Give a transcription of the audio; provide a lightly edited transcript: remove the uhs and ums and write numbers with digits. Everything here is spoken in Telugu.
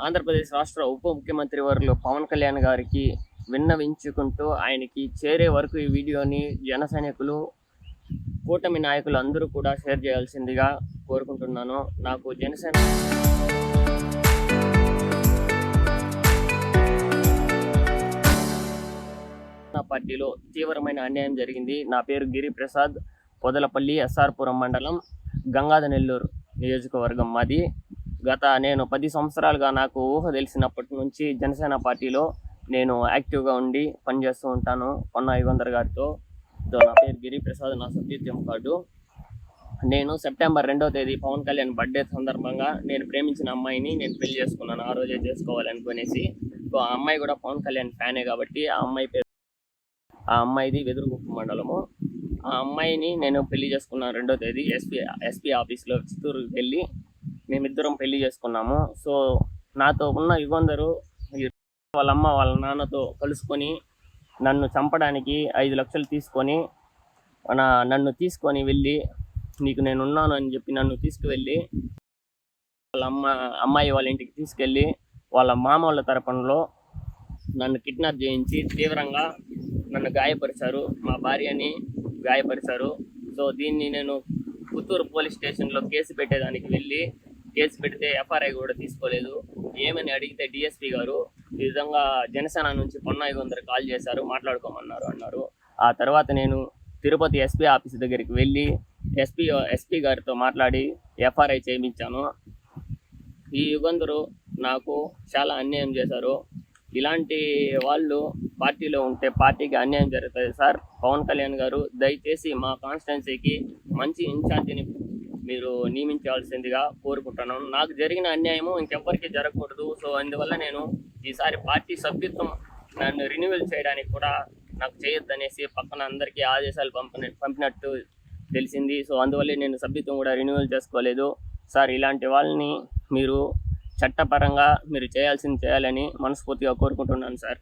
ఆంధ్రప్రదేశ్ రాష్ట్ర ఉప ముఖ్యమంత్రి వర్యులు పవన్ కళ్యాణ్ గారికి విన్నవించుకుంటూ ఆయనకి చేరే వరకు ఈ వీడియోని జన సైనికులు, కూటమి నాయకులు అందరూ కూడా షేర్ చేయాల్సిందిగా కోరుకుంటున్నాను. నాకు జనసేన పార్టీలో తీవ్రమైన అన్యాయం జరిగింది. నా పేరు గిరిప్రసాద్, పొదలపల్లి, ఎస్ఆర్పురం మండలం, గంగాధరనెల్లూరు నియోజకవర్గం మాది. నేను 10 సంవత్సరాలుగా నాకు ఊహ తెలిసినప్పటి నుంచి జనసేన పార్టీలో నేను యాక్టివ్గా ఉండి పనిచేస్తూ ఉంటాను పొన్నా యుగంధర్ గారితో. నా పేరు గిరిప్రసాద్, నా సభ్యత్వం కార్డు. నేను సెప్టెంబర్ 2వ తేదీ పవన్ కళ్యాణ్ బర్త్డే సందర్భంగా నేను ప్రేమించిన అమ్మాయిని నేను పెళ్లి చేసుకున్నాను. ఆ రోజే చేసుకోవాలనుకునేసి. సో ఆ అమ్మాయి కూడా పవన్ కళ్యాణ్ ఫ్యానే కాబట్టి ఆ అమ్మాయిది వెదురుగుప్పు మండలము. ఆ అమ్మాయిని నేను పెళ్లి చేసుకున్నాను 2వ తేదీ ఎస్పీ ఆఫీస్లో చిత్తూరుకి వెళ్ళి మేమిద్దరం పెళ్లి చేసుకున్నాము. సో నాతో ఉన్న యుగంధరు వాళ్ళ అమ్మ వాళ్ళ నాన్నతో కలుసుకొని నన్ను చంపడానికి 5 లక్షలు తీసుకొని నన్ను తీసుకొని వెళ్ళి, నీకు నేను ఉన్నాను అని చెప్పి నన్ను తీసుకువెళ్ళి వాళ్ళ అమ్మాయి వాళ్ళ ఇంటికి తీసుకెళ్ళి వాళ్ళ మామ వాళ్ళ తరపునలో నన్ను కిడ్నాప్ చేయించి తీవ్రంగా నన్ను గాయపరిచారు, మా భార్యని గాయపరిచారు. సో దీన్ని నేను పుత్తూరు పోలీస్ స్టేషన్లో కేసు పెట్టేదానికి వెళ్ళి కేసు పెడితే ఎఫ్ఐఆర్ కూడా తీసుకోలేదు. ఏమని అడిగితే డిఎస్పీ గారు ఈ విధంగా జనసేన నుంచి పొన్నా యుగంధర్ కాల్ చేశారు, మాట్లాడుకోమన్నారు అన్నారు. ఆ తర్వాత నేను తిరుపతి ఎస్పీ ఆఫీస్ దగ్గరికి వెళ్ళి ఎస్పీ గారితో మాట్లాడి ఎఫ్ఐఆర్ చేయించాను. ఈ యుగంధరు నాకు చాలా అన్యాయం చేశారు. ఇలాంటి వాళ్ళు పార్టీలో ఉంటే పార్టీకి అన్యాయం జరుగుతుంది సార్. పవన్ కళ్యాణ్ గారు దయచేసి మా కాన్స్టిట్యున్సీకి మంచి ఇన్ఛార్జిని మీరు నియమించాల్సిందిగా కోరుకుంటున్నాను. నాకు జరిగిన అన్యాయము ఇంకెవ్వరికి జరగకూడదు. సో అందువల్ల నేను ఈసారి పార్టీ సభ్యత్వం నన్ను రెన్యువల్ చేయడానికి కూడా నాకు చేయొద్దనేసి పక్కన అందరికీ ఆదేశాలు పంపినట్టు తెలిసింది. సో అందువల్లే నేను సభ్యత్వం కూడా రెన్యువల్ చేసుకోలేదు సార్. ఇలాంటి వాళ్ళని మీరు చట్టపరంగా మీరు చేయాల్సింది చేయాలని మనస్ఫూర్తిగా కోరుకుంటున్నాను సార్.